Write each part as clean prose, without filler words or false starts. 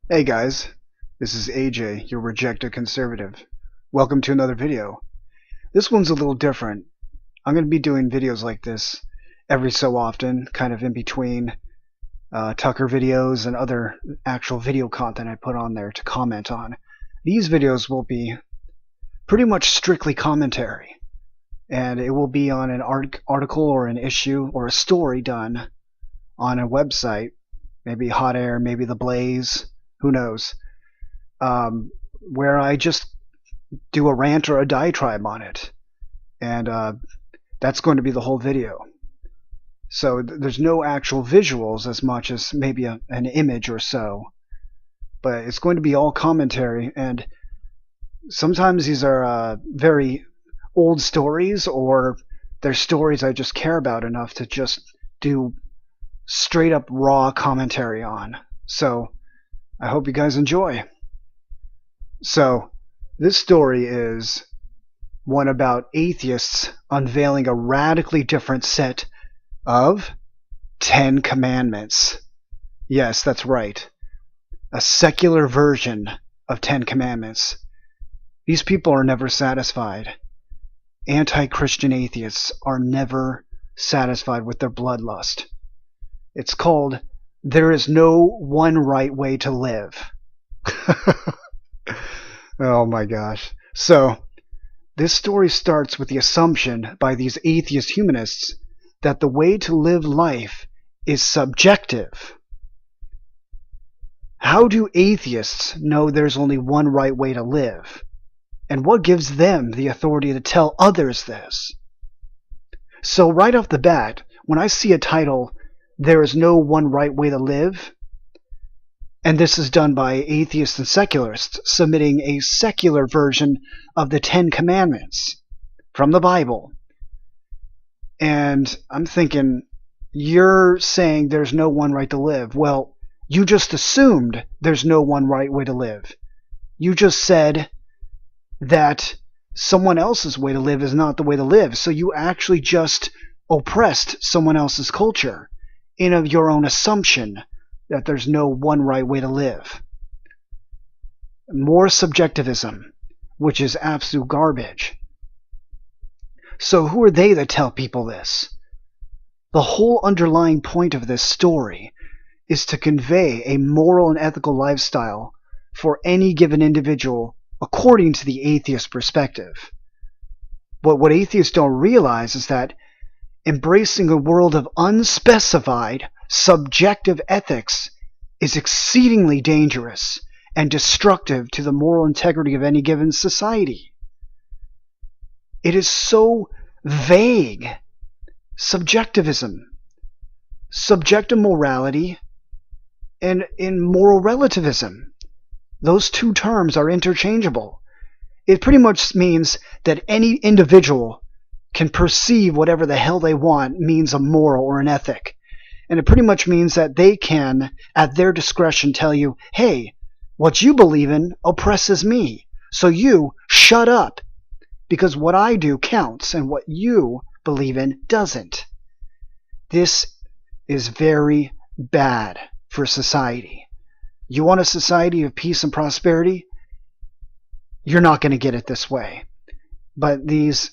Hey guys, this is AJ, your rejected conservative. Welcome to another video. This one's a little different. I'm going to be doing videos like this every so often, kind of in between Tucker videos and other actual video content I put on there to comment on. These videos will be pretty much strictly commentary, and it will be on an article or an issue or a story done on a website, maybe Hot Air, maybe The Blaze, who knows, where I just do a rant or a diatribe on it. And that's going to be the whole video. So there's no actual visuals as much as maybe an image or so. But it's going to be all commentary. And sometimes these are very old stories, or they're stories I just care about enough to just do straight up raw commentary on. So I hope you guys enjoy. So this story is one about atheists unveiling a radically different set of 10 Commandments. Yes, that's right. A secular version of 10 Commandments. These people are never satisfied. Anti-Christian atheists are never satisfied with their bloodlust. It's called "There is no one right way to live." Oh my gosh. So, this story starts with the assumption by these atheist humanists that the way to live life is subjective. How do atheists know there's only one right way to live? And what gives them the authority to tell others this? So right off the bat, when I see a title, "There is no one right way to live," and this is done by atheists and secularists submitting a secular version of the 10 Commandments from the Bible. And I'm thinking, you're saying there's no one right to live. Well, you just assumed there's no one right way to live. You just said that someone else's way to live is not the way to live. So you actually just oppressed someone else's culture in of your own assumption that there's no one right way to live. More subjectivism, which is absolute garbage. So who are they that tell people this? The whole underlying point of this story is to convey a moral and ethical lifestyle for any given individual according to the atheist perspective. But what atheists don't realize is that embracing a world of unspecified, subjective ethics is exceedingly dangerous and destructive to the moral integrity of any given society. It is so vague. Subjectivism, subjective morality, and in moral relativism. Those two terms are interchangeable. It pretty much means that any individual can perceive whatever the hell they want means a moral or an ethic. And it pretty much means that they can, at their discretion, tell you, hey, what you believe in oppresses me, so you shut up, because what I do counts and what you believe in doesn't. This is very bad for society. You want a society of peace and prosperity? You're not going to get it this way. But these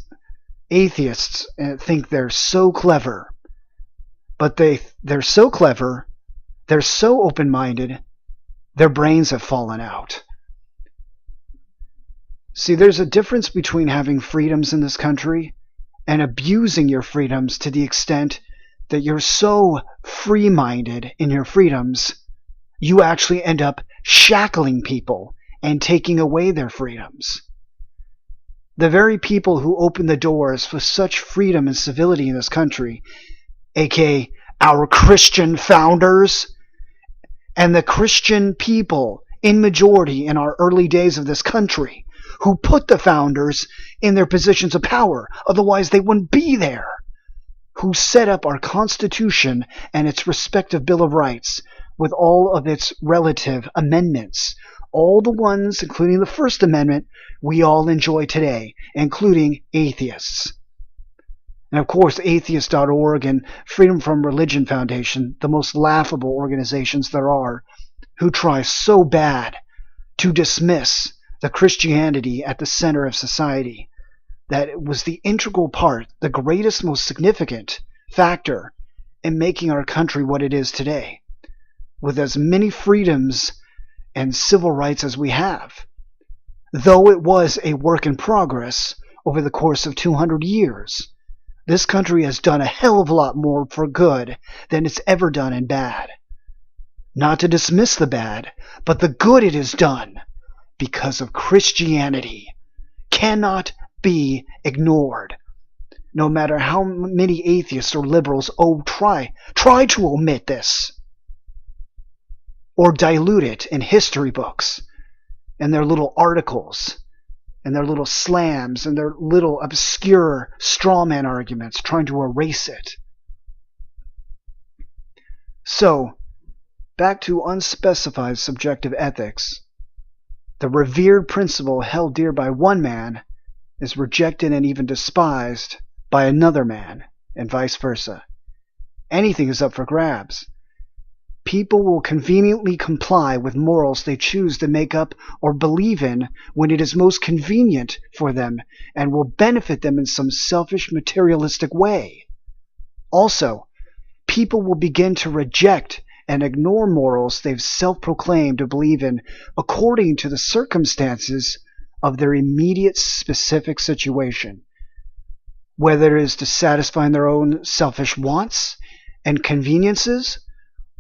atheists think they're so clever. But they're so clever, they're so open-minded, their brains have fallen out. See, there's a difference between having freedoms in this country and abusing your freedoms to the extent that you're so free-minded in your freedoms, you actually end up shackling people and taking away their freedoms. The very people who open the doors for such freedom and civility in this country, aka our Christian founders, and the Christian people in majority in our early days of this country, who put the founders in their positions of power, otherwise they wouldn't be there, who set up our Constitution and its respective Bill of Rights with all of its relative amendments, all the ones, including the First Amendment, we all enjoy today, including atheists. And of course, atheist.org and Freedom from Religion Foundation, the most laughable organizations there are, who try so bad to dismiss the Christianity at the center of society that it was the integral part, the greatest, most significant factor in making our country what it is today, with as many freedoms and civil rights as we have. Though it was a work in progress over the course of 200 years, this country has done a hell of a lot more for good than it's ever done in bad. Not to dismiss the bad, but the good it has done because of Christianity cannot be ignored. No matter how many atheists or liberals try to omit this or dilute it in history books and their little articles and their little slams and their little obscure straw man arguments trying to erase it. So, back to unspecified subjective ethics. The revered principle held dear by one man is rejected and even despised by another man, and vice versa. Anything is up for grabs. People will conveniently comply with morals they choose to make up or believe in when it is most convenient for them and will benefit them in some selfish materialistic way. Also, people will begin to reject and ignore morals they've self-proclaimed to believe in according to the circumstances of their immediate specific situation, whether it is to satisfy their own selfish wants and conveniences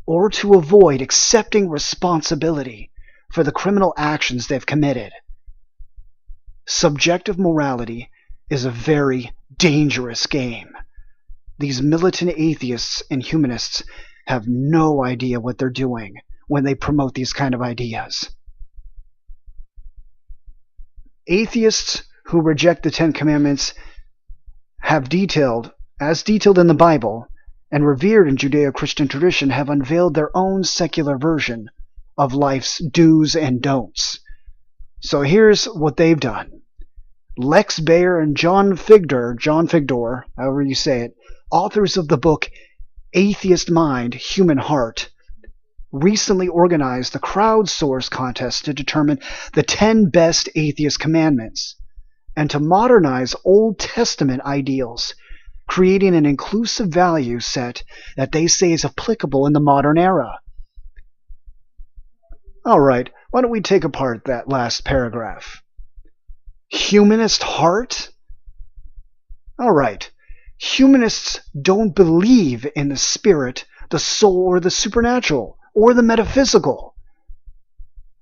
or to avoid accepting responsibility for the criminal actions they've committed. Subjective morality is a very dangerous game. These militant atheists and humanists have no idea what they're doing when they promote these kind of ideas. Atheists who reject the Ten Commandments have as detailed in the Bible and revered in Judeo-Christian tradition, have unveiled their own secular version of life's do's and don'ts. So here's what they've done. Lex Baer and John Figdor, however you say it, authors of the book Atheist Mind, Human Heart, recently organized a crowdsourced contest to determine the 10 best atheist commandments and to modernize Old Testament ideals, creating an inclusive value set that they say is applicable in the modern era. All right, why don't we take apart that last paragraph? Humanist heart? All right. Humanists don't believe in the spirit, the soul, or the supernatural, or the metaphysical.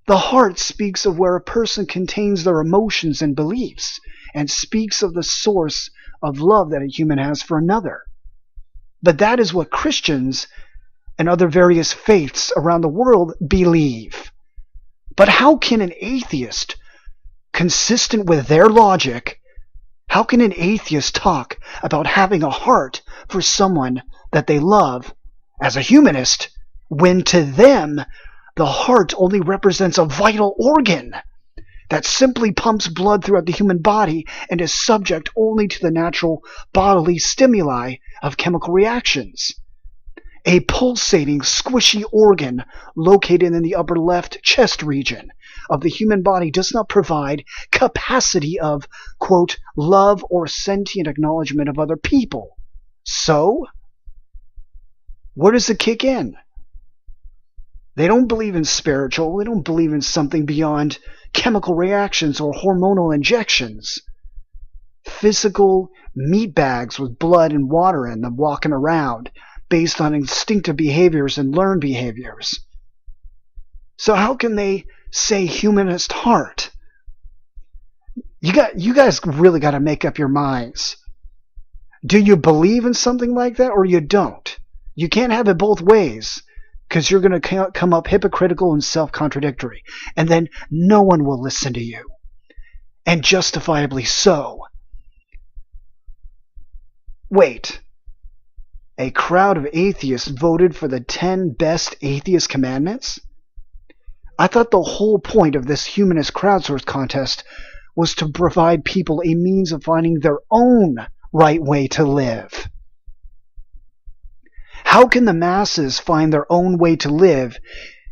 The heart speaks of where a person contains their emotions and beliefs, and speaks of the source of love that a human has for another. But that is what Christians and other various faiths around the world believe. But how can an atheist, consistent with their logic, how can an atheist talk about having a heart for someone that they love as a humanist when to them the heart only represents a vital organ that simply pumps blood throughout the human body and is subject only to the natural bodily stimuli of chemical reactions? A pulsating, squishy organ located in the upper left chest region of the human body does not provide capacity of, quote, love or sentient acknowledgement of other people. So, where does it kick in? They don't believe in spiritual. They don't believe in something beyond chemical reactions or hormonal injections. Physical meat bags with blood and water in them walking around based on instinctive behaviors and learned behaviors. So how can they say humanist heart? You guys really got to make up your minds. Do you believe in something like that or you don't? You can't have it both ways, because you're going to come up hypocritical and self-contradictory, and then no one will listen to you, and justifiably so. Wait, a crowd of atheists voted for the 10 best atheist commandments? I thought the whole point of this humanist crowdsourced contest was to provide people a means of finding their own right way to live. How can the masses find their own way to live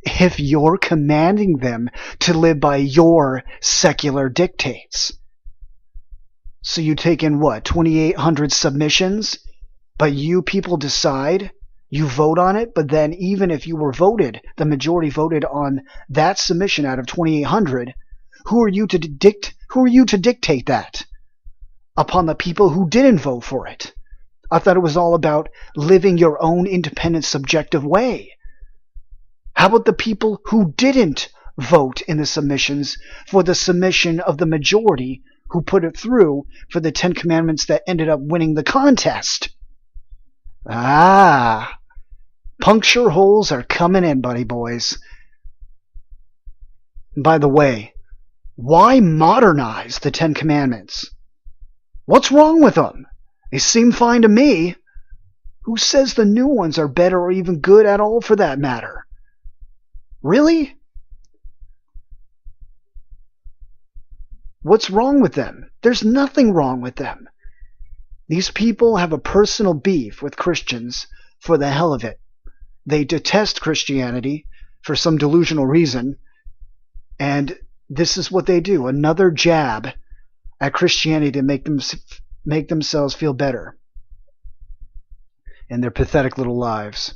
if you're commanding them to live by your secular dictates? So you take in what, 2,800 submissions, but you people decide, you vote on it, but then even if you were voted, the majority voted on that submission out of 2,800, who are you to dictate that upon the people who didn't vote for it? I thought it was all about living your own independent, subjective way. How about the people who didn't vote in the submissions for the submission of the majority who put it through for the 10 Commandments that ended up winning the contest? Puncture holes are coming in, buddy boys. By the way, why modernize the 10 Commandments? What's wrong with them? They seem fine to me. Who says the new ones are better or even good at all for that matter? Really? What's wrong with them? There's nothing wrong with them. These people have a personal beef with Christians for the hell of it. They detest Christianity for some delusional reason, and this is what they do. Another jab at Christianity to make themselves feel better in their pathetic little lives,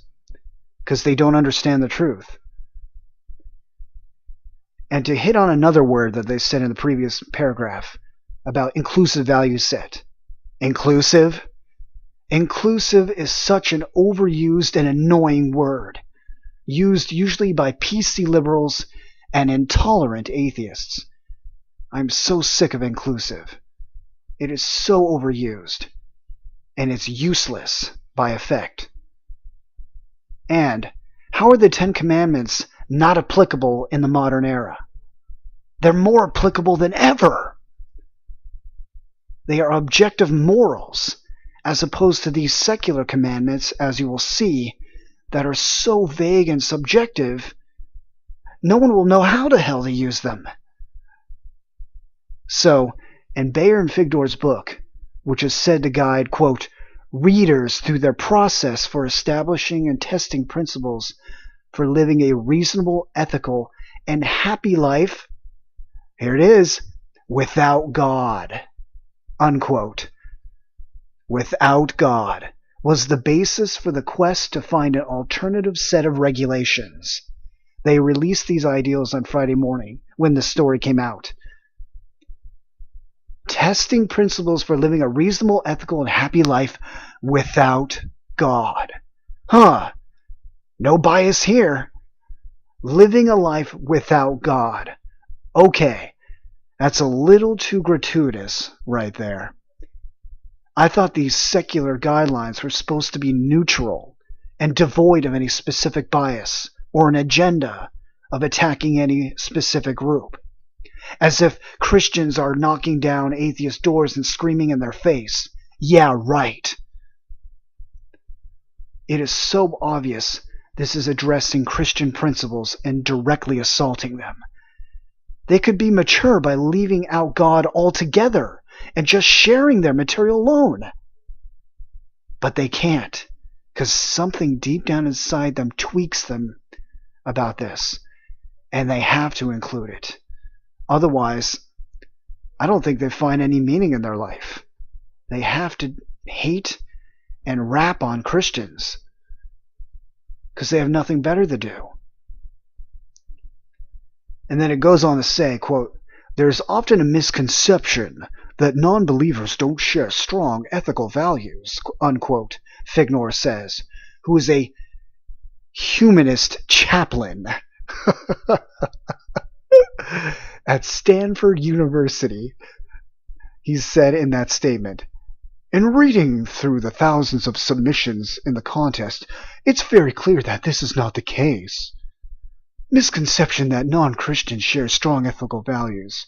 because they don't understand the truth. And to hit on another word that they said in the previous paragraph about inclusive value set. Inclusive is such an overused and annoying word, used usually by PC liberals and intolerant atheists. I'm so sick of inclusive. It is so overused, and it's useless by effect. And how are the 10 Commandments not applicable in the modern era? They're more applicable than ever. They are objective morals, as opposed to these secular commandments, as you will see, that are so vague and subjective, no one will know how the hell to use them. So, in Bayer and Figdor's book, which is said to guide, quote, readers through their process for establishing and testing principles for living a reasonable, ethical, and happy life, here it is, without God, unquote. Without God was the basis for the quest to find an alternative set of regulations. They released these ideals on Friday morning when the story came out. Testing principles for living a reasonable, ethical, and happy life without God. No bias here. Living a life without God. Okay, that's a little too gratuitous right there. I thought these secular guidelines were supposed to be neutral and devoid of any specific bias or an agenda of attacking any specific group. As if Christians are knocking down atheist doors and screaming in their face, yeah, right. It is so obvious this is addressing Christian principles and directly assaulting them. They could be mature by leaving out God altogether and just sharing their material alone. But they can't, because something deep down inside them tweaks them about this, and they have to include it. Otherwise, I don't think they find any meaning in their life. They have to hate and rap on Christians because they have nothing better to do. And then it goes on to say, quote, there's often a misconception that non-believers don't share strong ethical values, unquote, Figdor says, who is a humanist chaplain at Stanford University. He said in that statement, in reading through the thousands of submissions in the contest, it's very clear that this is not the case. Misconception that non-Christians share strong ethical values.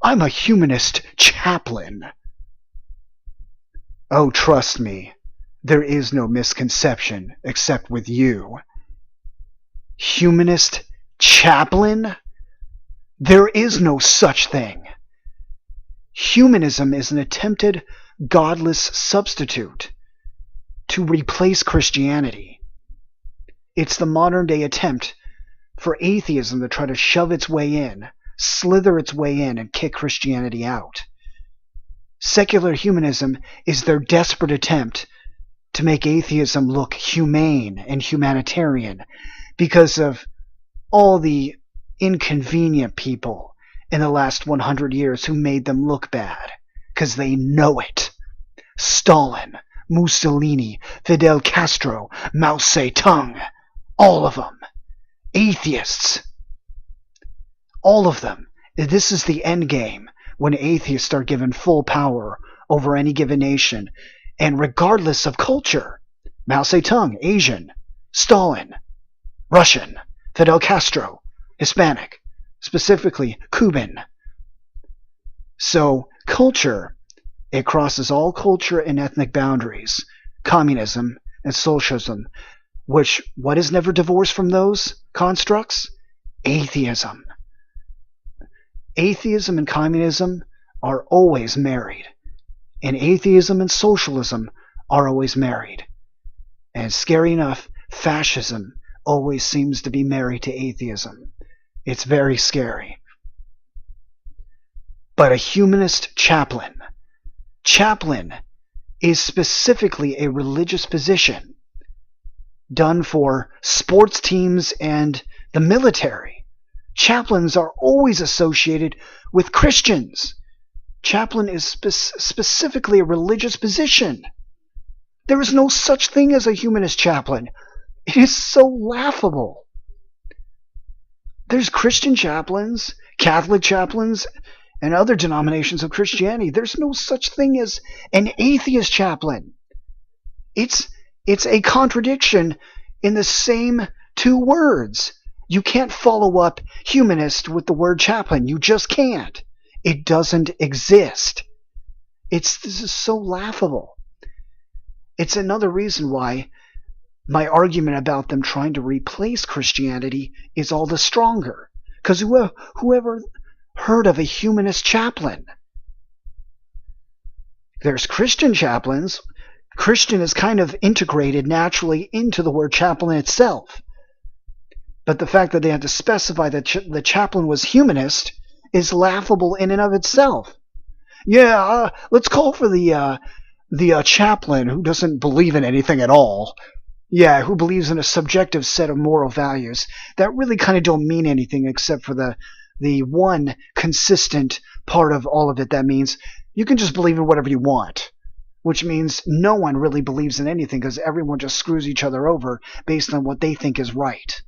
I'm a humanist chaplain. Oh, trust me, there is no misconception except with you. Humanist chaplain? There is no such thing. Humanism is an attempted godless substitute to replace Christianity. It's the modern day attempt for atheism to try to shove its way in, slither its way in, and kick Christianity out. Secular humanism is their desperate attempt to make atheism look humane and humanitarian because of all the inconvenient people in the last 100 years who made them look bad, because they know it. Stalin, Mussolini, Fidel Castro, Mao Zedong, all of them. Atheists. All of them. This is the end game when atheists are given full power over any given nation, and regardless of culture. Mao Zedong, Asian. Stalin, Russian. Fidel Castro, Hispanic. Specifically, Cuban. So, culture, it crosses all culture and ethnic boundaries. Communism and socialism, which, what is never divorced from those constructs? Atheism. Atheism and communism are always married. And atheism and socialism are always married. And scary enough, fascism always seems to be married to atheism. It's very scary. But a humanist chaplain is specifically a religious position done for sports teams and the military. Chaplains are always associated with Christians. Chaplain is specifically a religious position. There is no such thing as a humanist chaplain. It is so laughable. There's Christian chaplains, Catholic chaplains, and other denominations of Christianity. There's no such thing as an atheist chaplain. It's a contradiction in the same two words. You can't follow up humanist with the word chaplain. You just can't. It doesn't exist. This is so laughable. It's another reason why my argument about them trying to replace Christianity is all the stronger. Because whoever heard of a humanist chaplain? There's Christian chaplains. Christian is kind of integrated naturally into the word chaplain itself. But the fact that they had to specify that the chaplain was humanist is laughable in and of itself. Yeah, let's call for the chaplain who doesn't believe in anything at all. Yeah, who believes in a subjective set of moral values that really kind of don't mean anything except for the one consistent part of all of it that means you can just believe in whatever you want, which means no one really believes in anything because everyone just screws each other over based on what they think is right.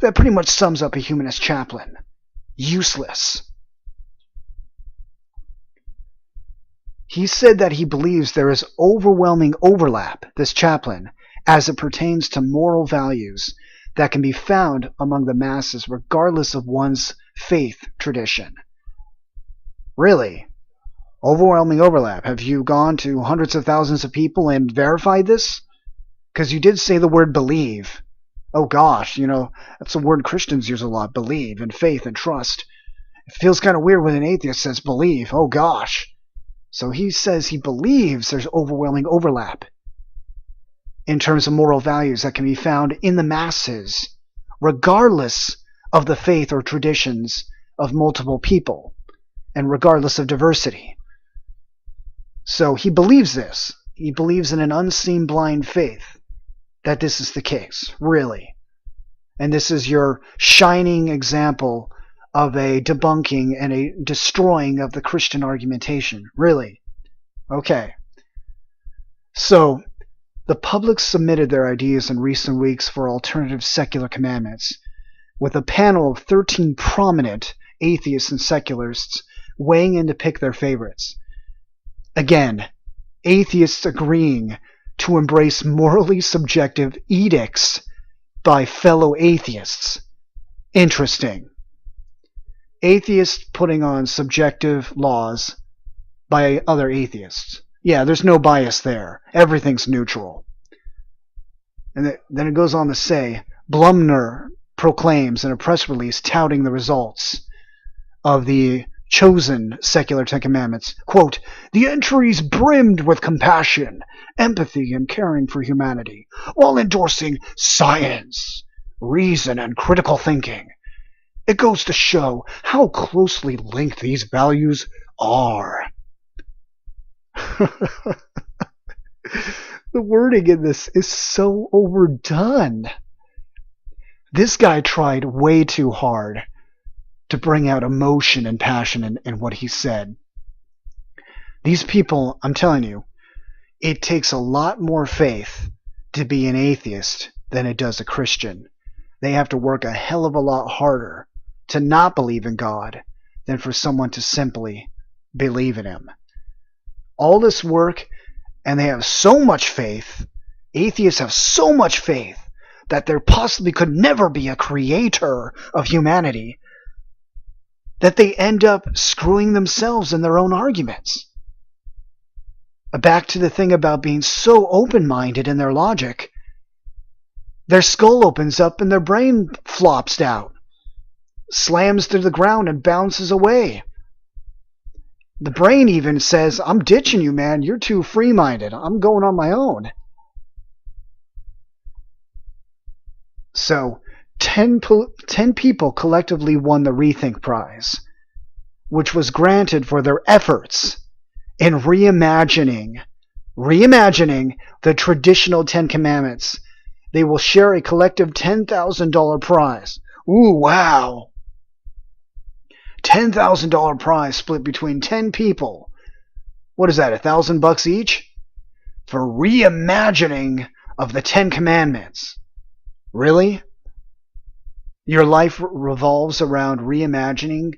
That pretty much sums up a humanist chaplain. Useless. He said that he believes there is overwhelming overlap, this chaplain, as it pertains to moral values that can be found among the masses regardless of one's faith tradition. Really? Overwhelming overlap. Have you gone to hundreds of thousands of people and verified this? Because you did say the word believe. Oh gosh, that's a word Christians use a lot. Believe and faith and trust. It feels kind of weird when an atheist says believe. Oh gosh. So he says he believes there's overwhelming overlap in terms of moral values that can be found in the masses, regardless of the faith or traditions of multiple people, and regardless of diversity. So he believes this. He believes in an unseen blind faith that this is the case, really. And this is your shining example of a debunking and a destroying of the Christian argumentation. Really? Okay. So, the public submitted their ideas in recent weeks for alternative secular commandments, with a panel of 13 prominent atheists and secularists weighing in to pick their favorites. Again, atheists agreeing to embrace morally subjective edicts by fellow atheists. Interesting. Atheists putting on subjective laws by other atheists. Yeah, there's no bias there. Everything's neutral. And then it goes on to say, Blumner proclaims in a press release touting the results of the chosen secular Ten Commandments, quote, "The entries brimmed with compassion, empathy, and caring for humanity, while endorsing science, reason and critical thinking. It goes to show how closely linked these values are. The wording in this is so overdone. This guy tried way too hard to bring out emotion and passion in what he said. These people, I'm telling you, it takes a lot more faith to be an atheist than it does a Christian. They have to work a hell of a lot harder to not believe in God than for someone to simply believe in him. All this work, and they have so much faith, atheists have so much faith, that there possibly could never be a creator of humanity, that they end up screwing themselves in their own arguments. Back to the thing about being so open-minded in their logic, their skull opens up and their brain flops out, slams to the ground and bounces away. The brain even says, I'm ditching you, man. You're too free-minded. I'm going on my own. So, 10 people collectively won the Rethink Prize, which was granted for their efforts in reimagining the traditional 10 Commandments. They will share a collective $10,000 prize. Ooh, wow. $10,000 prize split between 10 people. What is that, $1,000 each? For reimagining of the 10 Commandments. Really? Your life revolves around reimagining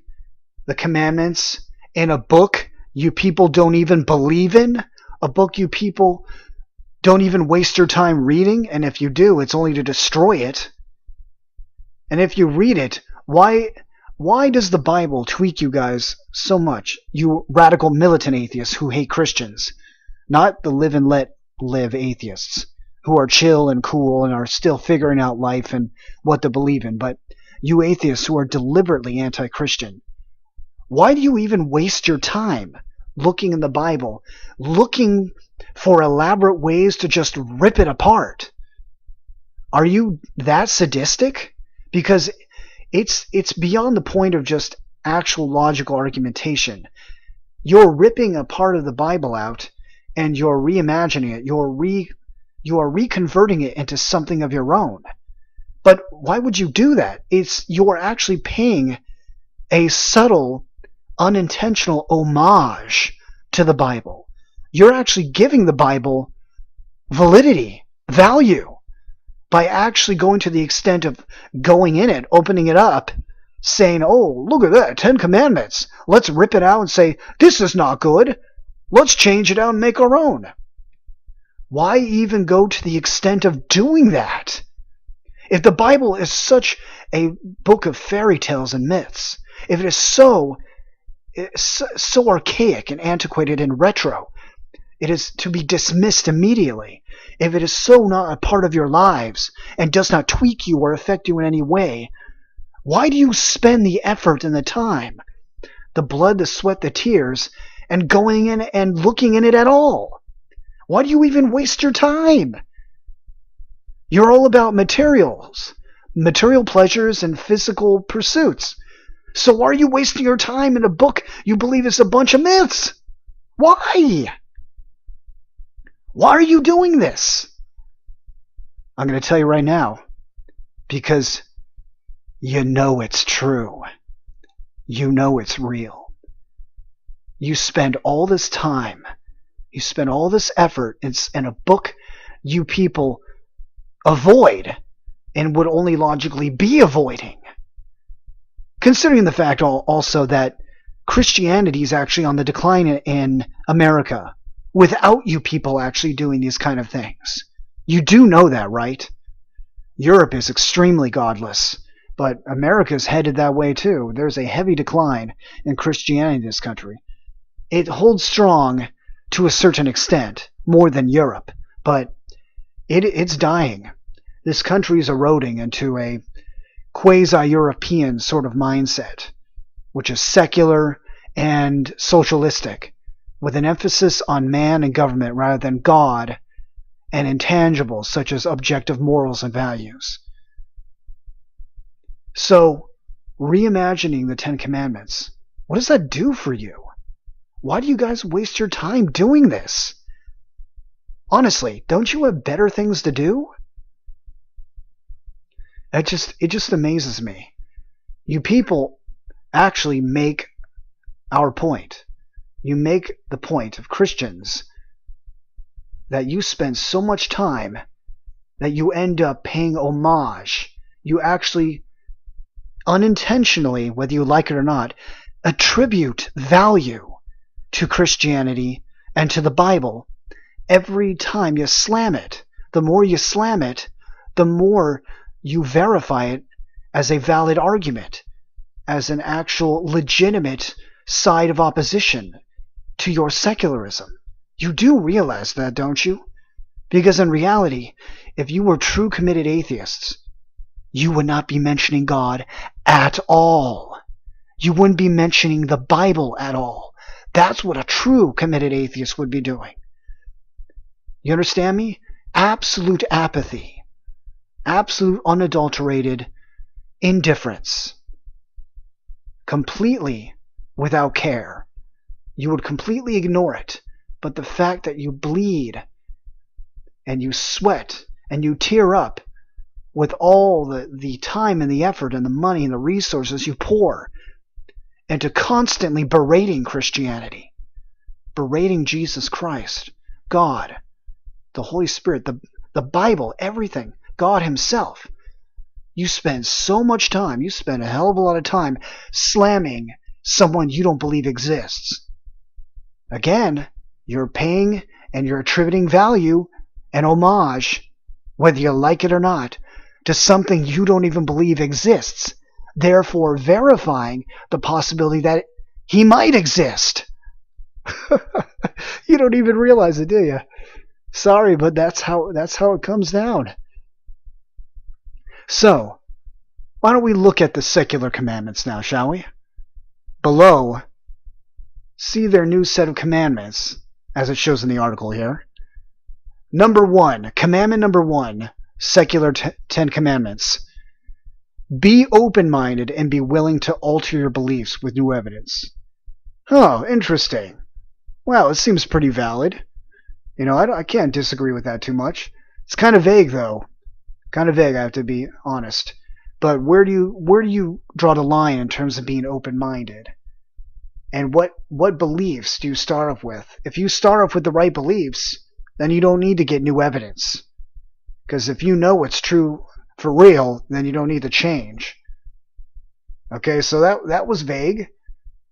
the commandments in a book you people don't even believe in? A book you people don't even waste your time reading? And if you do, it's only to destroy it. And if you read it, why does the Bible tweak you guys so much? You radical militant atheists who hate Christians. Not the live and let live atheists who are chill and cool and are still figuring out life and what to believe in. But you atheists who are deliberately anti-Christian. Why do you even waste your time looking in the Bible, looking for elaborate ways to just rip it apart? Are you that sadistic? Because it's beyond the point of just actual logical argumentation. You're ripping a part of the Bible out and you're reimagining it. You are reconverting it into something of your own. But why would you do that? You're actually paying a subtle, unintentional homage to the Bible. You're actually giving the Bible validity, value, by actually going to the extent of going in it, opening it up, saying, oh, look at that, 10 Commandments. Let's rip it out and say, this is not good. Let's change it out and make our own. Why even go to the extent of doing that? If the Bible is such a book of fairy tales and myths, if it is so archaic and antiquated and retro, it is to be dismissed immediately. If it is so not a part of your lives and does not tweak you or affect you in any way, why do you spend the effort and the time, the blood, the sweat, the tears, and going in and looking in it at all? Why do you even waste your time? You're all about material pleasures and physical pursuits. So why are you wasting your time in a book you believe is a bunch of myths? Why? Why are you doing this? I'm going to tell you right now. Because you know it's true. You know it's real. You spend all this time, you spend all this effort in a book you people avoid and would only logically be avoiding. Considering the fact also that Christianity is actually on the decline in America without you people actually doing these kind of things. You do know that, right? Europe is extremely godless, but America is headed that way too. There's a heavy decline in Christianity in this country. It holds strong to a certain extent, more than Europe, but it's dying. This country is eroding into a quasi-European sort of mindset, which is secular and socialistic, with an emphasis on man and government rather than God and intangibles such as objective morals and values. So, reimagining the Ten Commandments, what does that do for you? Why do you guys waste your time doing this? Honestly, don't you have better things to do? It just amazes me. You people actually make our point. You make the point of Christians that you spend so much time that you end up paying homage. You actually, unintentionally, whether you like it or not, attribute value to Christianity and to the Bible every time you slam it. The more you slam it, the more you verify it as a valid argument, as an actual legitimate side of opposition to your secularism. You do realize that, don't you? Because in reality, if you were true committed atheists, you would not be mentioning God at all. You wouldn't be mentioning the Bible at all. That's what a true committed atheist would be doing. You understand me? Absolute apathy. Absolute unadulterated indifference. Completely without care. You would completely ignore it. But the fact that you bleed and you sweat and you tear up with all the time and the effort and the money and the resources you pour into constantly berating Christianity, berating Jesus Christ, God, the Holy Spirit, the Bible, everything, God himself. You spend so much time, you spend a hell of a lot of time slamming someone you don't believe exists. Again, you're paying and you're attributing value and homage, whether you like it or not, to something you don't even believe exists, therefore verifying the possibility that he might exist. You don't even realize it, do you? Sorry, but that's how it comes down. So, why don't we look at the secular commandments now, shall we? Below, see their new set of commandments, as it shows in the article here. Number 1, commandment number 1, secular Ten Commandments. Be open-minded and be willing to alter your beliefs with new evidence. Oh, interesting. Well, it seems pretty valid. You know, I can't disagree with that too much. It's kind of vague, though. Kind of vague, I have to be honest. But where do you draw the line in terms of being open-minded? And what beliefs do you start off with? If you start off with the right beliefs, then you don't need to get new evidence. Because if you know what's true for real, then you don't need to change. Okay, so that was vague.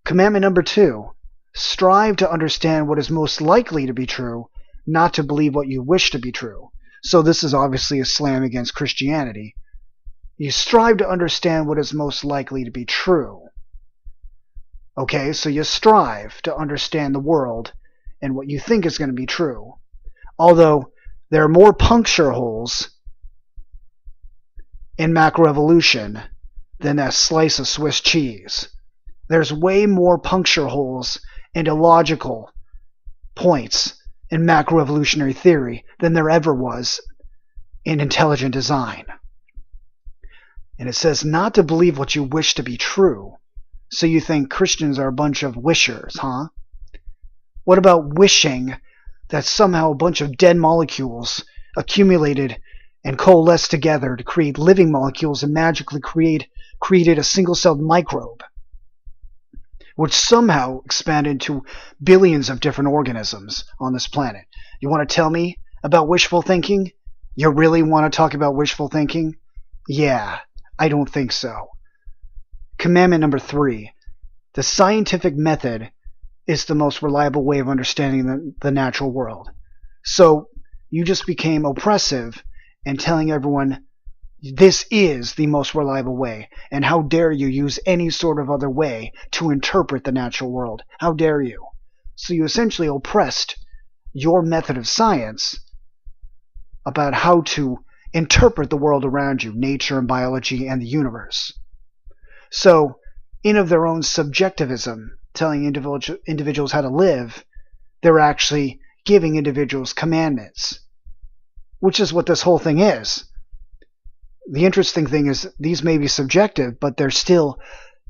Commandment number 2. Strive to understand what is most likely to be true, not to believe what you wish to be true. So this is obviously a slam against Christianity. You strive to understand what is most likely to be true. Okay, so you strive to understand the world and what you think is going to be true. Although there are more puncture holes in macroevolution than that slice of Swiss cheese. There's way more puncture holes and illogical points in macroevolutionary theory than there ever was in intelligent design. And it says not to believe what you wish to be true. So you think Christians are a bunch of wishers, huh? What about wishing that somehow a bunch of dead molecules accumulated and coalesced together to create living molecules and magically created a single-celled microbe, which somehow expanded into billions of different organisms on this planet? You want to tell me about wishful thinking? You really want to talk about wishful thinking? Yeah, I don't think so. Commandment number 3. The scientific method is the most reliable way of understanding the natural world. So you just became oppressive and telling everyone this is the most reliable way, and how dare you use any sort of other way to interpret the natural world? How dare you? So you essentially oppressed your method of science about how to interpret the world around you, nature and biology and the universe. So, in of their own subjectivism, telling individuals how to live, they're actually giving individuals commandments, which is what this whole thing is. The interesting thing is these may be subjective, but they're still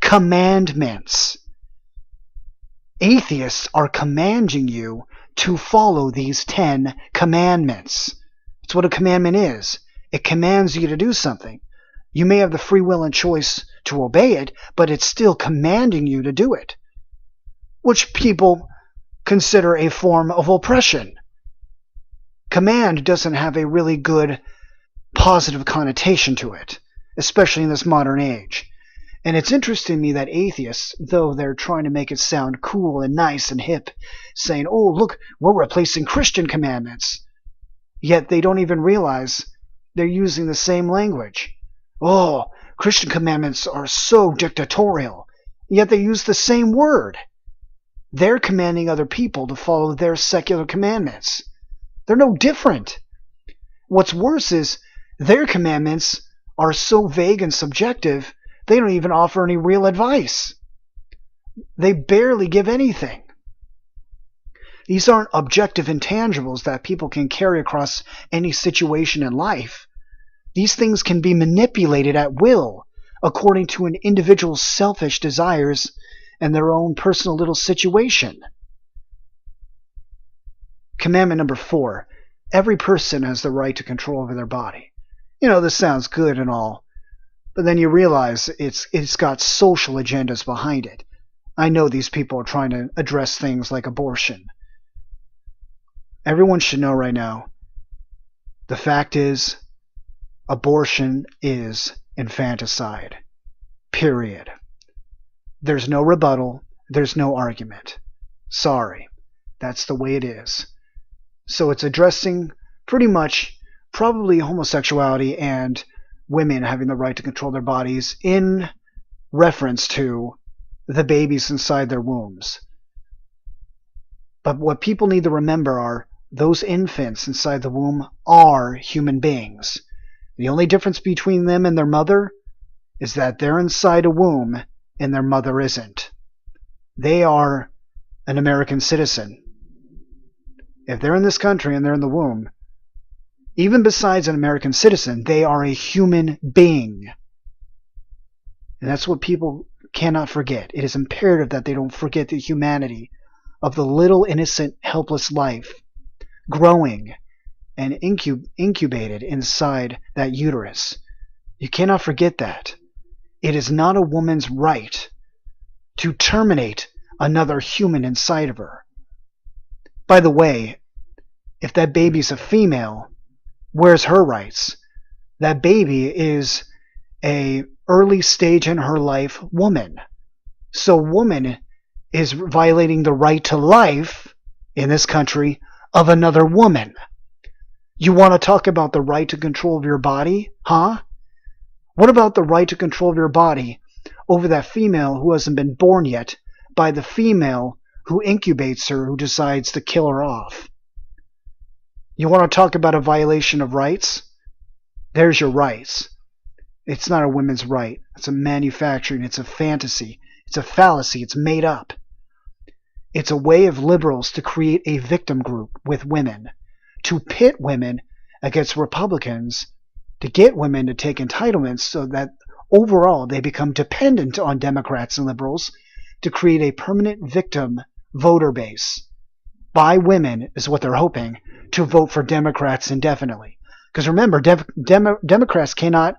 commandments. Atheists are commanding you to follow these 10 commandments. That's what a commandment is. It commands you to do something. You may have the free will and choice to obey it, but it's still commanding you to do it, which people consider a form of oppression. Command doesn't have a really good positive connotation to it, especially in this modern age. And it's interesting to me that atheists, though they're trying to make it sound cool and nice and hip, saying, oh, look, we're replacing Christian commandments, yet they don't even realize they're using the same language. Oh, Christian commandments are so dictatorial, yet they use the same word. They're commanding other people to follow their secular commandments. They're no different. What's worse is their commandments are so vague and subjective, they don't even offer any real advice. They barely give anything. These aren't objective intangibles that people can carry across any situation in life. These things can be manipulated at will according to an individual's selfish desires and their own personal little situation. Commandment number 4. Every person has the right to control over their body. This sounds good and all, but then you realize it's got social agendas behind it. I know these people are trying to address things like abortion. Everyone should know right now, the fact is, abortion is infanticide. Period. There's no rebuttal. There's no argument. Sorry. That's the way it is. So it's addressing pretty much probably homosexuality and women having the right to control their bodies in reference to the babies inside their wombs. But what people need to remember are those infants inside the womb are human beings. The only difference between them and their mother is that they're inside a womb and their mother isn't. They are an American citizen. If they're in this country and they're in the womb, even besides an American citizen, they are a human being. And that's what people cannot forget. It is imperative that they don't forget the humanity of the little innocent, helpless life growing and incubated inside that uterus. You cannot forget that. It is not a woman's right to terminate another human inside of her. By the way, if that baby's a female, where's her rights? That baby is a early stage in her life woman. So woman is violating the right to life in this country of another woman. You want to talk about the right to control of your body? Huh? What about the right to control of your body over that female who hasn't been born yet by the female who incubates her, who decides to kill her off? You want to talk about a violation of rights? There's your rights. It's not a woman's right. It's a manufacturing. It's a fantasy. It's a fallacy. It's made up. It's a way of liberals to create a victim group with women, to pit women against Republicans, to get women to take entitlements so that overall they become dependent on Democrats and liberals to create a permanent victim voter base by women, is what they're hoping, to vote for Democrats indefinitely. Because remember, Democrats cannot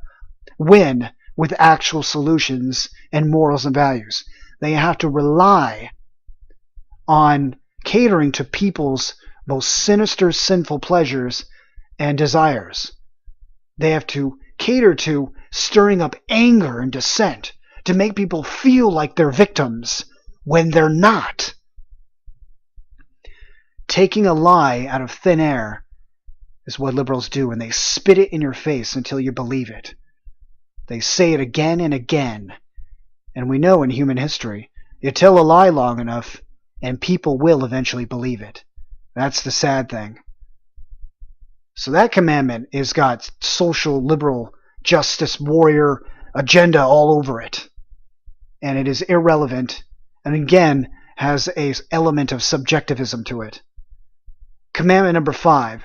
win with actual solutions and morals and values. They have to rely on catering to people's most sinister, sinful pleasures and desires. They have to cater to stirring up anger and dissent to make people feel like they're victims when they're not. Taking a lie out of thin air is what liberals do, and they spit it in your face until you believe it. They say it again and again. And we know in human history, you tell a lie long enough, and people will eventually believe it. That's the sad thing. So that commandment has got social, liberal, justice, warrior agenda all over it. And it is irrelevant, and again, has an element of subjectivism to it. Commandment number 5.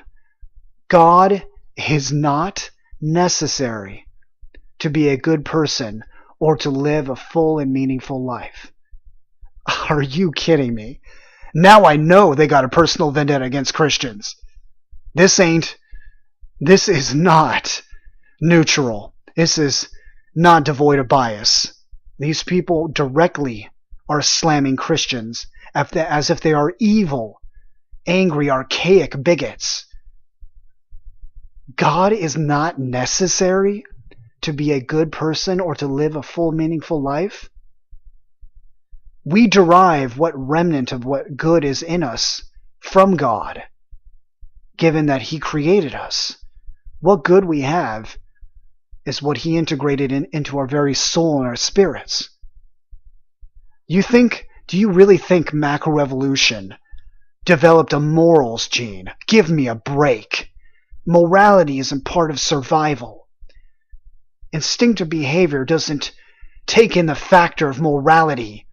God is not necessary. to be a good person or to live a full and meaningful life. Are you kidding me? Now I know they got a personal vendetta against Christians. This is not neutral. This is not devoid of bias. These people directly are slamming Christians as if they are evil, angry, archaic bigots. God is not necessary to be a good person or to live a full, meaningful life. We derive what remnant of what good is in us from God, given that He created us. What good we have is what He integrated into our very soul and our spirits. Do you really think macroevolution developed a morals gene? Give me a break. Morality isn't part of survival. Instinctive behavior doesn't take in the factor of morality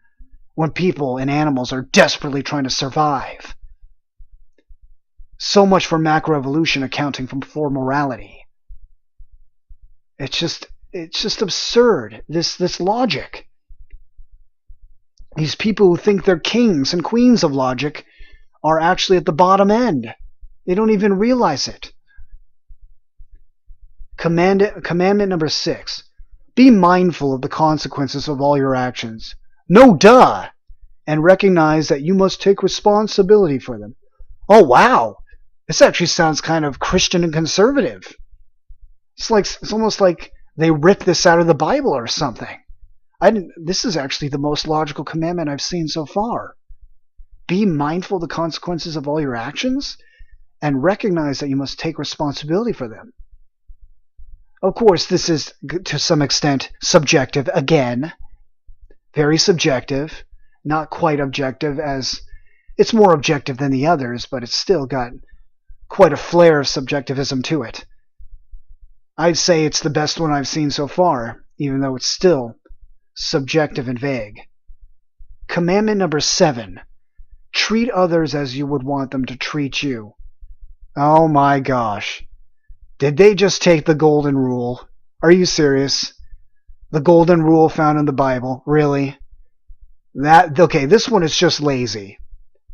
when people and animals are desperately trying to survive. So much for macroevolution accounting for morality. It's just absurd, this logic. These people who think they're kings and queens of logic are actually at the bottom end. They don't even realize it. Commandment number 6. Be mindful of the consequences of all your actions. No duh! And recognize that you must take responsibility for them. Oh wow! This actually sounds kind of Christian and conservative. It's almost like they ripped this out of the Bible or something. This is actually the most logical commandment I've seen so far. Be mindful of the consequences of all your actions and recognize that you must take responsibility for them. Of course, this is to some extent subjective again. Very subjective. Not quite objective, as it's more objective than the others, but it's still got quite a flair of subjectivism to it. I'd say it's the best one I've seen so far, even though it's still subjective and vague. Commandment number 7. Treat others as you would want them to treat you. Oh my gosh. Did they just take the golden rule? Are you serious? The golden rule found in the Bible? Really? Okay, this one is just lazy.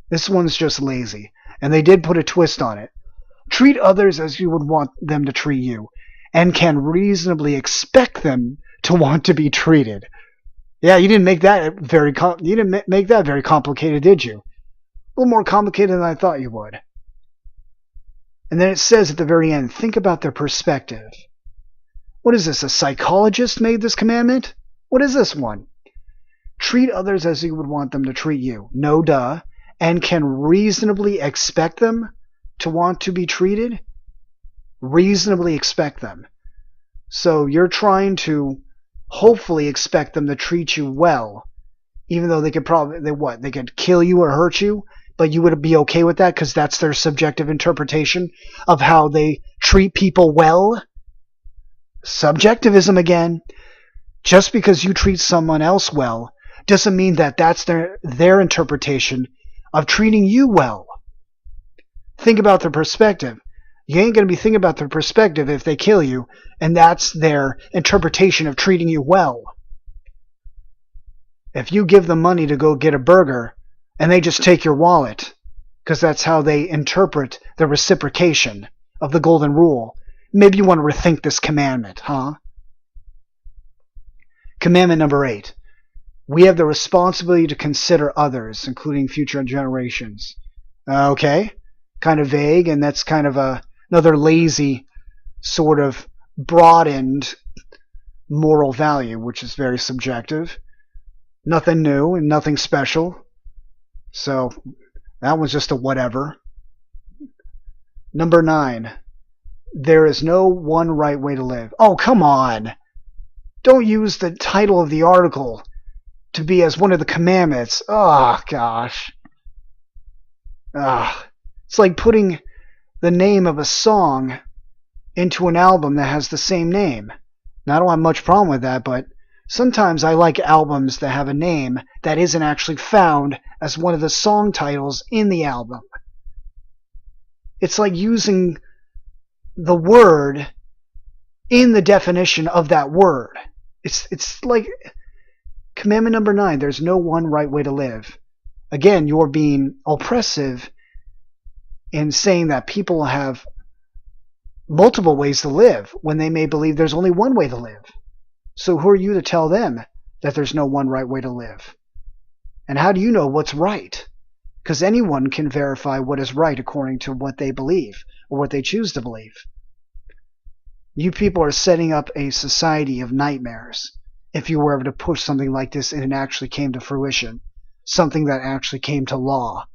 This one's just lazy. And they did put a twist on it. Treat others as you would want them to treat you, and can reasonably expect them to want to be treated. Yeah, you didn't make that very complicated, did you? A little more complicated than I thought you would. And then it says at the very end, think about their perspective. What is this, a psychologist made this commandment? What is this one? Treat others as you would want them to treat you. No duh. And can reasonably expect them to want to be treated? Reasonably expect them. So you're trying to hopefully expect them to treat you well, even though they could kill you or hurt you, but you would be okay with that because that's their subjective interpretation of how they treat people well? Subjectivism again. Just because you treat someone else well doesn't mean that that's their interpretation of treating you well. Think about their perspective. You ain't going to be thinking about their perspective if they kill you, and that's their interpretation of treating you well. If you give them money to go get a burger, and they just take your wallet, because that's how they interpret the reciprocation of the golden rule, maybe you want to rethink this commandment, huh? Commandment number 8. We have the responsibility to consider others, including future generations. Okay, kind of vague, and that's kind of another lazy sort of broadened moral value, which is very subjective. Nothing new and nothing special. So that was just a whatever. Number 9. There is no one right way to live. Oh, come on. Don't use the title of the article to be as one of the commandments. Oh, gosh. It's like putting the name of a song into an album that has the same name. Now, I don't have much problem with that, but sometimes I like albums that have a name that isn't actually found as one of the song titles in the album. It's like using the word in the definition of that word. It's like commandment number 9, there's no one right way to live. Again, you're being oppressive in saying that people have multiple ways to live when they may believe there's only one way to live. So who are you to tell them that there's no one right way to live? And how do you know what's right? Because anyone can verify what is right according to what they believe or what they choose to believe. You people are setting up a society of nightmares if you were ever to push something like this and it actually came to fruition, something that actually came to law.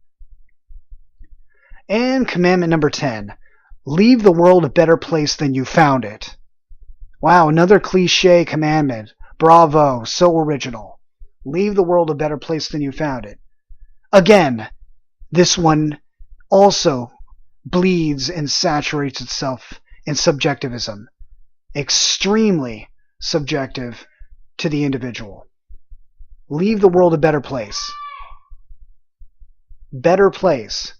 And commandment number 10, leave the world a better place than you found it. Wow, another cliche commandment. Bravo, so original. Leave the world a better place than you found it. Again, this one also bleeds and saturates itself in subjectivism. Extremely subjective to the individual. Leave the world a better place. Better place.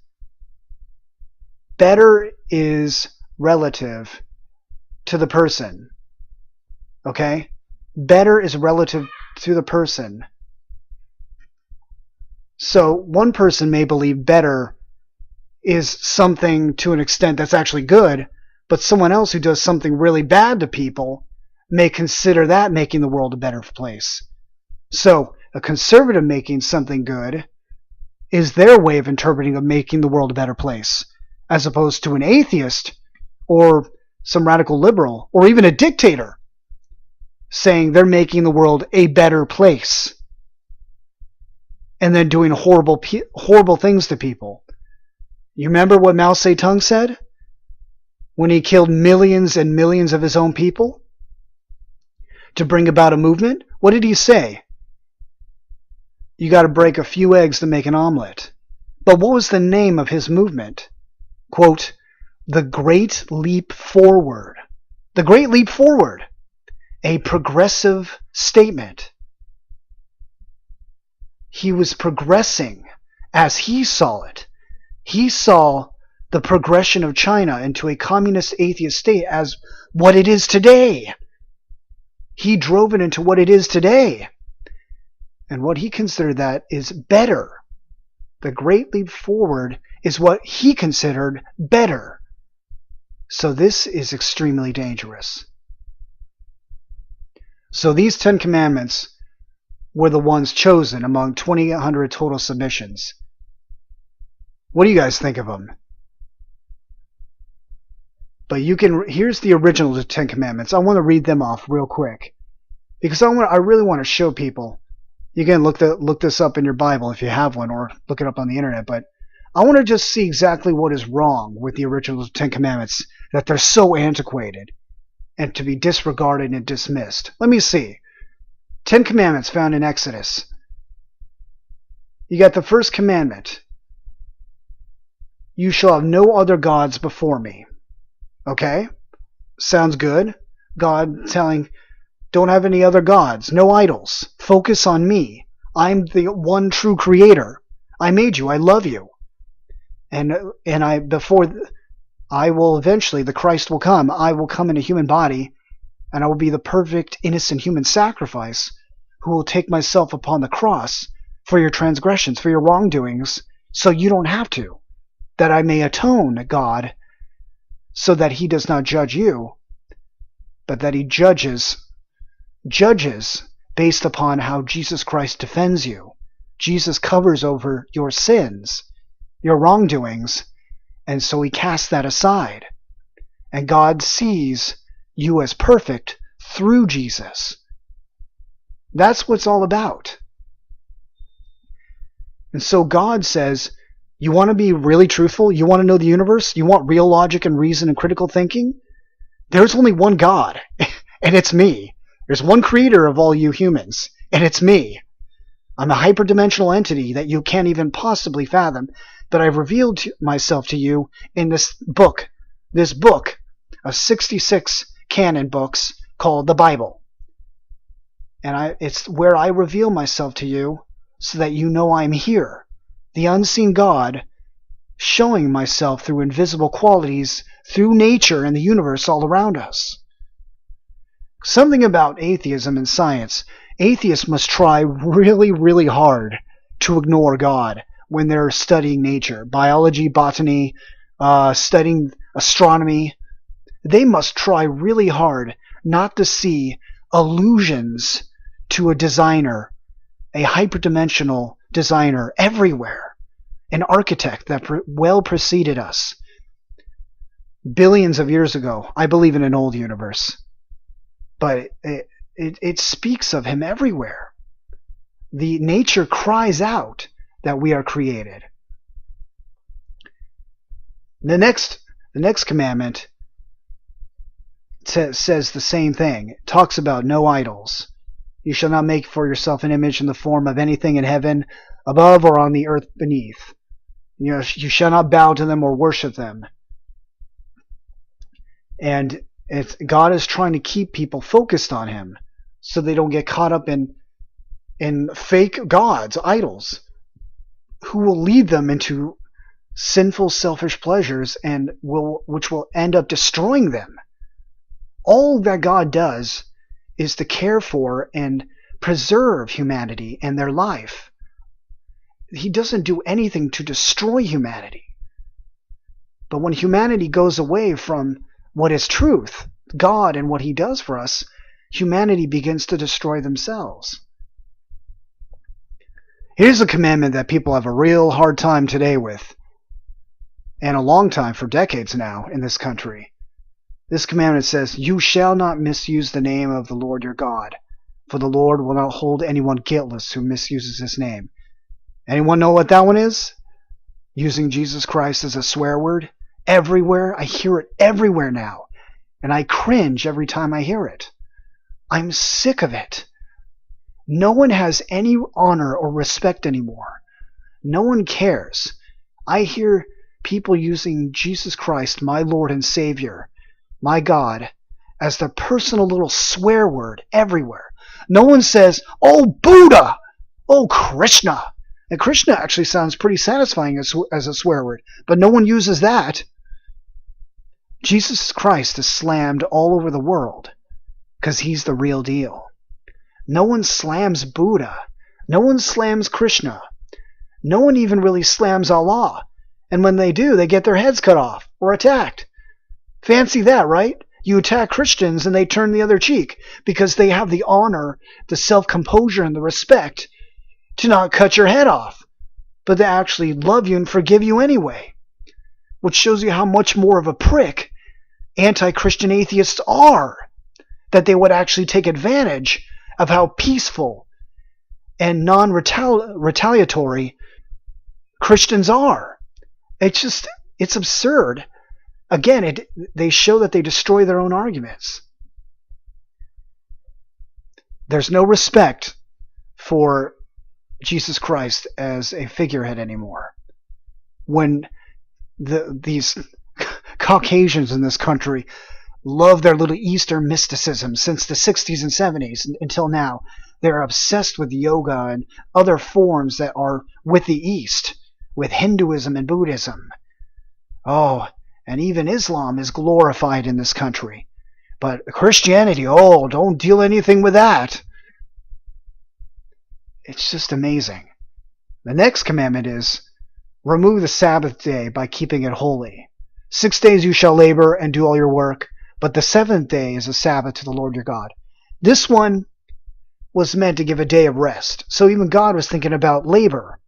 Better is relative to the person. Okay? Better is relative to the person. So one person may believe better is something to an extent that's actually good, but someone else who does something really bad to people may consider that making the world a better place. So a conservative making something good is their way of interpreting of making the world a better place, as opposed to an atheist or some radical liberal or even a dictator saying they're making the world a better place and then doing horrible things to people. You remember what Mao Zedong said when he killed millions and millions of his own people to bring about a movement? What did he say? You got to break a few eggs to make an omelet. But what was the name of his movement? Quote, the Great Leap Forward. The Great Leap Forward. A progressive statement. He was progressing as he saw it. He saw the progression of China into a communist atheist state as what it is today. He drove it into what it is today. And what he considered that is better. The Great Leap Forward is what he considered better. So this is extremely dangerous. So these 10 commandments were the ones chosen among 2,800 total submissions. What do you guys think of them? But here's the original 10 commandments. I want to read them off real quick because I really want to show people. You can look this up in your Bible if you have one, or look it up on the internet. But I want to just see exactly what is wrong with the original 10 commandments, that they're so antiquated and to be disregarded and dismissed. Let me see. 10 commandments found in Exodus. You got the first commandment. You shall have no other gods before me. Okay? Sounds good. God telling, don't have any other gods. No idols. Focus on me. I'm the one true creator. I made you. I love you. And I will eventually, the Christ will come. I will come in a human body, and I will be the perfect, innocent human sacrifice who will take myself upon the cross for your transgressions, for your wrongdoings, so you don't have to. That I may atone, God, so that he does not judge you, but that he judges based upon how Jesus Christ defends you. Jesus covers over your sins, your wrongdoings, and so he casts that aside. And God sees you as perfect through Jesus. That's what it's all about. And so God says, you want to be really truthful? You want to know the universe? You want real logic and reason and critical thinking? There's only one God, and it's me. There's one creator of all you humans, and it's me. I'm a hyperdimensional entity that you can't even possibly fathom, but I've revealed myself to you in this book of 66 canon books called the Bible. And it's where I reveal myself to you so that you know I'm here, the unseen God, showing myself through invisible qualities, through nature and the universe all around us. Something about atheism and science. Atheists must try really, really hard to ignore God when they're studying nature, biology, botany, studying astronomy. They must try really hard not to see allusions to a designer, a hyperdimensional designer everywhere, an architect that well preceded us billions of years ago. I believe in an old universe, but it speaks of him everywhere. The nature cries out that we are created. The next commandment says the same thing. It talks about no idols. You shall not make for yourself an image in the form of anything in heaven above or on the earth beneath. You shall not bow to them or worship them. And God is trying to keep people focused on him so they don't get caught up in fake gods, idols, who will lead them into sinful, selfish pleasures and which will end up destroying them. All that God does is to care for and preserve humanity and their life. He doesn't do anything to destroy humanity. But when humanity goes away from what is truth, God and what he does for us, humanity begins to destroy themselves. Here's a commandment that people have a real hard time today with, and a long time, for decades now, in this country. This commandment says, you shall not misuse the name of the Lord your God, for the Lord will not hold anyone guiltless who misuses his name. Anyone know what that one is? Using Jesus Christ as a swear word? Everywhere. I hear it everywhere now, and I cringe every time I hear it. I'm sick of it. No one has any honor or respect anymore. No one cares. I hear people using Jesus Christ, my Lord and Savior, my God, as their personal little swear word everywhere. No one says, oh, Buddha, oh, Krishna. And Krishna actually sounds pretty satisfying as a swear word, but no one uses that. Jesus Christ is slammed all over the world because he's the real deal. No one slams Buddha. No one slams Krishna. No one even really slams Allah. And when they do, they get their heads cut off or attacked. Fancy that, right? You attack Christians and they turn the other cheek because they have the honor, the self-composure, and the respect to not cut your head off, but they actually love you and forgive you anyway. Which shows you how much more of a prick anti-Christian atheists are, that they would actually take advantage of how peaceful and non-retaliatory Christians are. It's absurd. Again, they show that they destroy their own arguments. There's no respect for Jesus Christ as a figurehead anymore. When these Caucasians in this country love their little Eastern mysticism since the 60s and 70s until now, they're obsessed with yoga and other forms that are with the East, with Hinduism and Buddhism. Oh, and even Islam is glorified in this country. But Christianity, oh, don't deal anything with that. It's just amazing. The next commandment is, remove the Sabbath day by keeping it holy. 6 days you shall labor and do all your work, but the seventh day is a Sabbath to the Lord your God. This one was meant to give a day of rest. So even God was thinking about labor,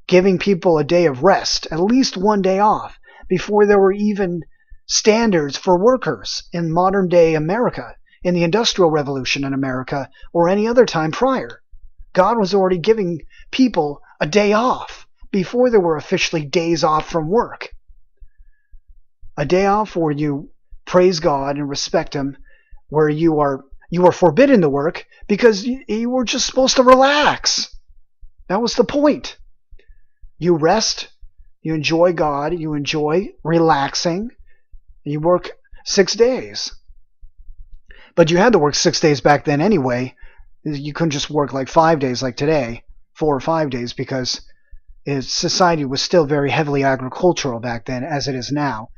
giving people a day of rest, at least one day off, before there were even standards for workers in modern day America, in the Industrial Revolution in America, or any other time prior. God was already giving people a day off before there were officially days off from work. A day off where you praise God and respect him, where you are forbidden to work because you were just supposed to relax. That was the point. You rest, you enjoy God, you enjoy relaxing, and you work 6 days. But you had to work 6 days back then anyway. You couldn't just work like 5 days like today, 4 or 5 days, because society was still very heavily agricultural back then, as it is now,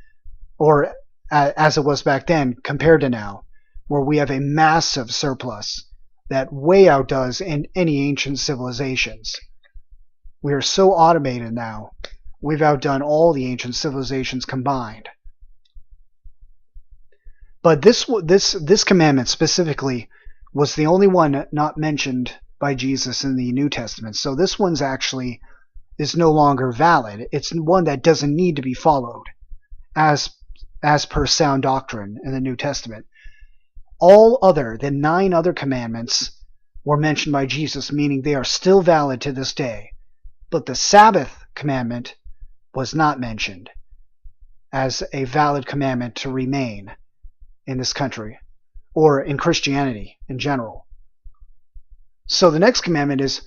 or as it was back then compared to now. where we have a massive surplus that way outdoes in any ancient civilizations. We are so automated now, we've outdone all the ancient civilizations combined. But this commandment specifically was the only one not mentioned by Jesus in the New Testament. So this one's actually is no longer valid. It's one that doesn't need to be followed as per sound doctrine in the New Testament. All other than 9 other commandments were mentioned by Jesus, meaning they are still valid to this day. But the Sabbath commandment was not mentioned as a valid commandment to remain in this country or in Christianity in general. So the next commandment is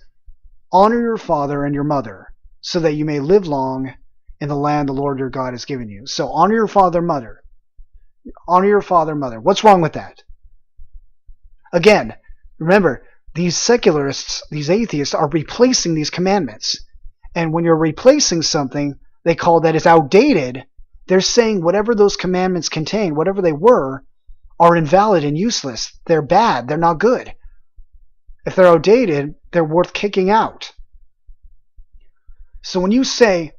honor your father and your mother so that you may live long in the land the Lord your God has given you. So honor your father and mother. Honor your father and mother. What's wrong with that? Again, remember, these secularists, these atheists are replacing these commandments. And when you're replacing something, they call that as outdated. They're saying whatever those commandments contain, whatever they were, are invalid and useless. They're bad. They're not good. If they're outdated, they're worth kicking out. So when you say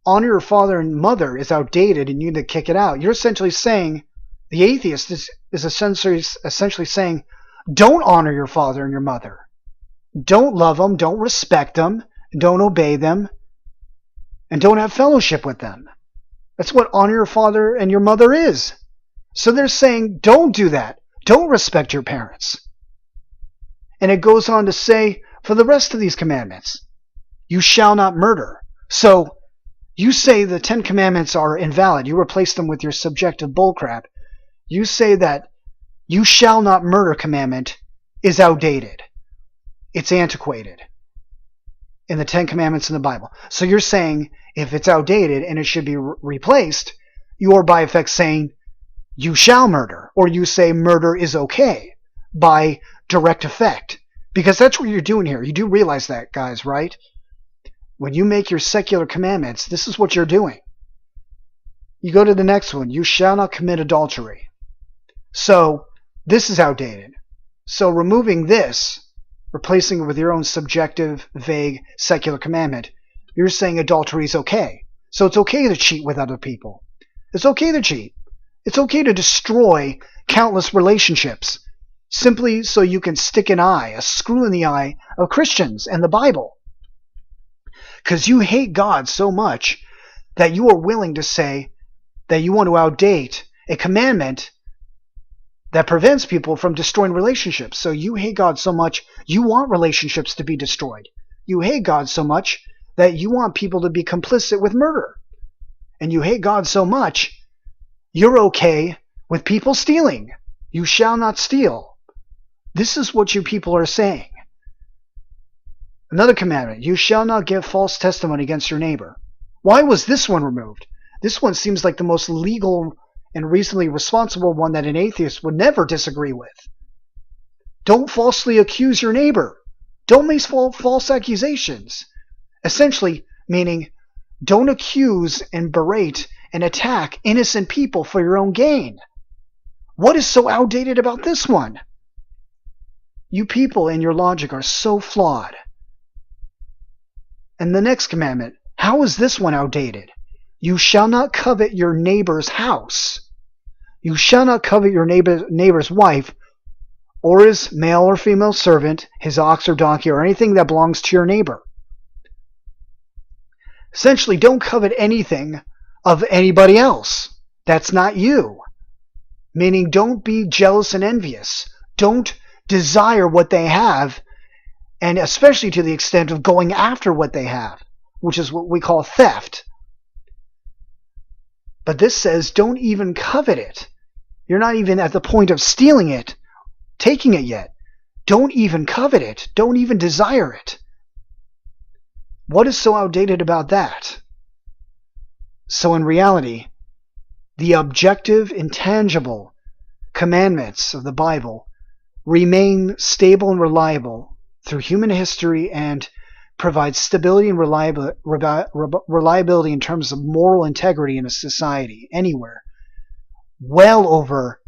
honor your father and mother is outdated and you need to kick it out, you're essentially saying, the atheist is essentially saying, don't honor your father and your mother. Don't love them, don't respect them, don't obey them, and don't have fellowship with them. That's what honor your father and your mother is. So they're saying, don't do that. Don't respect your parents. And it goes on to say, for the rest of these commandments, you shall not murder. So you say the 10 commandments are invalid. You replace them with your subjective bullcrap. You say that you shall not murder commandment is outdated. It's antiquated in the 10 commandments in the Bible. So you're saying if it's outdated and it should be replaced, you are by effect saying you shall murder, or you say murder is okay by direct effect. Because that's what you're doing here. You do realize that, guys, right? When you make your secular commandments, this is what you're doing. You go to the next one. You shall not commit adultery. So this is outdated. So removing this, replacing it with your own subjective, vague, secular commandment, you're saying adultery is okay. So it's okay to cheat with other people. It's okay to cheat. It's okay to destroy countless relationships simply so you can stick a screw in the eye of Christians and the Bible. Because you hate God so much that you are willing to say that you want to outdate a commandment that prevents people from destroying relationships. So you hate God so much, you want relationships to be destroyed. You hate God so much that you want people to be complicit with murder. And you hate God so much, you're okay with people stealing. You shall not steal. This is what you people are saying. Another commandment, you shall not give false testimony against your neighbor. Why was this one removed? This one seems like the most legal and reasonably responsible one that an atheist would never disagree with. Don't falsely accuse your neighbor. Don't make false accusations. Essentially, meaning don't accuse and berate and attack innocent people for your own gain. What is so outdated about this one? You people and your logic are so flawed. And the next commandment, how is this one outdated? You shall not covet your neighbor's house. You shall not covet your neighbor's wife, or his male or female servant, his ox or donkey, or anything that belongs to your neighbor. Essentially, don't covet anything of anybody else. That's not you. Meaning, don't be jealous and envious. Don't desire what they have, and especially to the extent of going after what they have, which is what we call theft. But this says don't even covet it. You're not even at the point of stealing it, taking it yet. Don't even covet it. Don't even desire it. What is so outdated about that? So in reality, the objective, intangible commandments of the Bible remain stable and reliable through human history and provide stability and reliability in terms of moral integrity in a society, anywhere, well over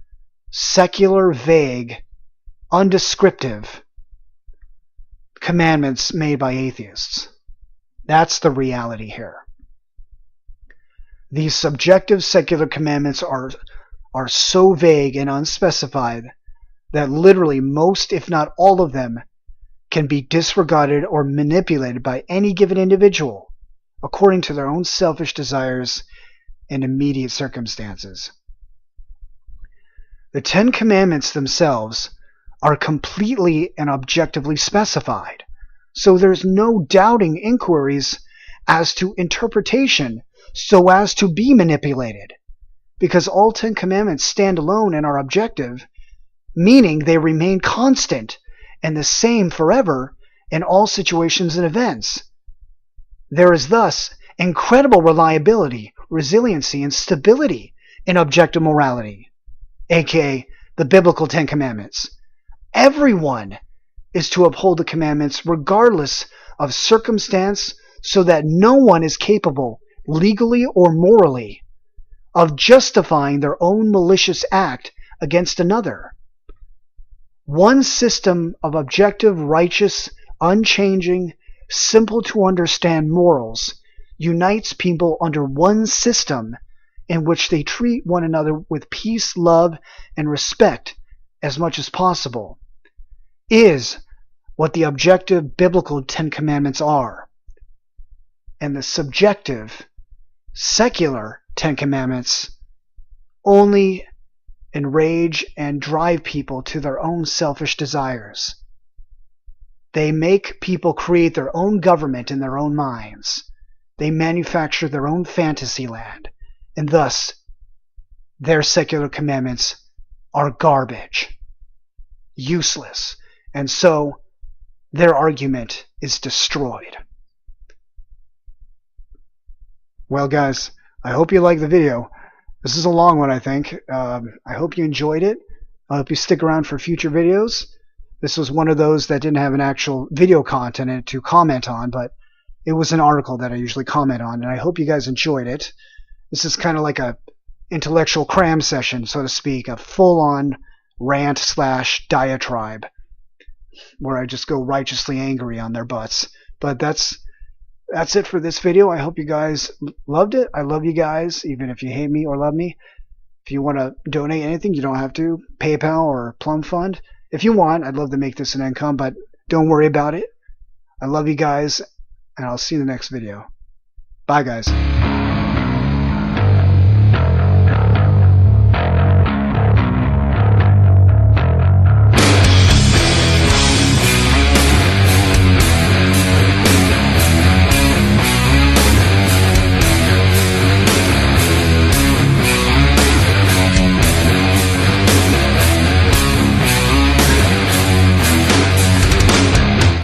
secular, vague, undescriptive commandments made by atheists. That's the reality here. These subjective secular commandments are so vague and unspecified that literally most, if not all of them, can be disregarded or manipulated by any given individual according to their own selfish desires and immediate circumstances. The Ten Commandments themselves are completely and objectively specified, so there's no doubting inquiries as to interpretation so as to be manipulated, because all 10 commandments stand alone and are objective, meaning they remain constant and the same forever in all situations and events. There is thus incredible reliability, resiliency, and stability in objective morality, aka the biblical 10 commandments. Everyone is to uphold the commandments regardless of circumstance, so that no one is capable, legally or morally, of justifying their own malicious act against another. One system of objective, righteous, unchanging, simple to understand morals unites people under one system in which they treat one another with peace, love, and respect as much as possible, is what the objective biblical 10 commandments are. And the subjective, secular 10 commandments only enrage and drive people to their own selfish desires. They make people create their own government in their own minds. They manufacture their own fantasy land, and thus their secular commandments are garbage, useless, and so their argument is destroyed. Well, guys, I hope you liked the video. This is a long one, I think. I hope you enjoyed it. I hope you stick around for future videos. This was one of those that didn't have an actual video content in it to comment on, but it was an article that I usually comment on, and I hope you guys enjoyed it. This is kind of like a intellectual cram session, so to speak, a full-on rant/diatribe where I just go righteously angry on their butts. But that's it for this video. I hope you guys loved it. I love you guys, even if you hate me or love me. If you want to donate anything, you don't have to. PayPal or Plum Fund. If you want, I'd love to make this an income, but don't worry about it. I love you guys, and I'll see you in the next video. Bye, guys.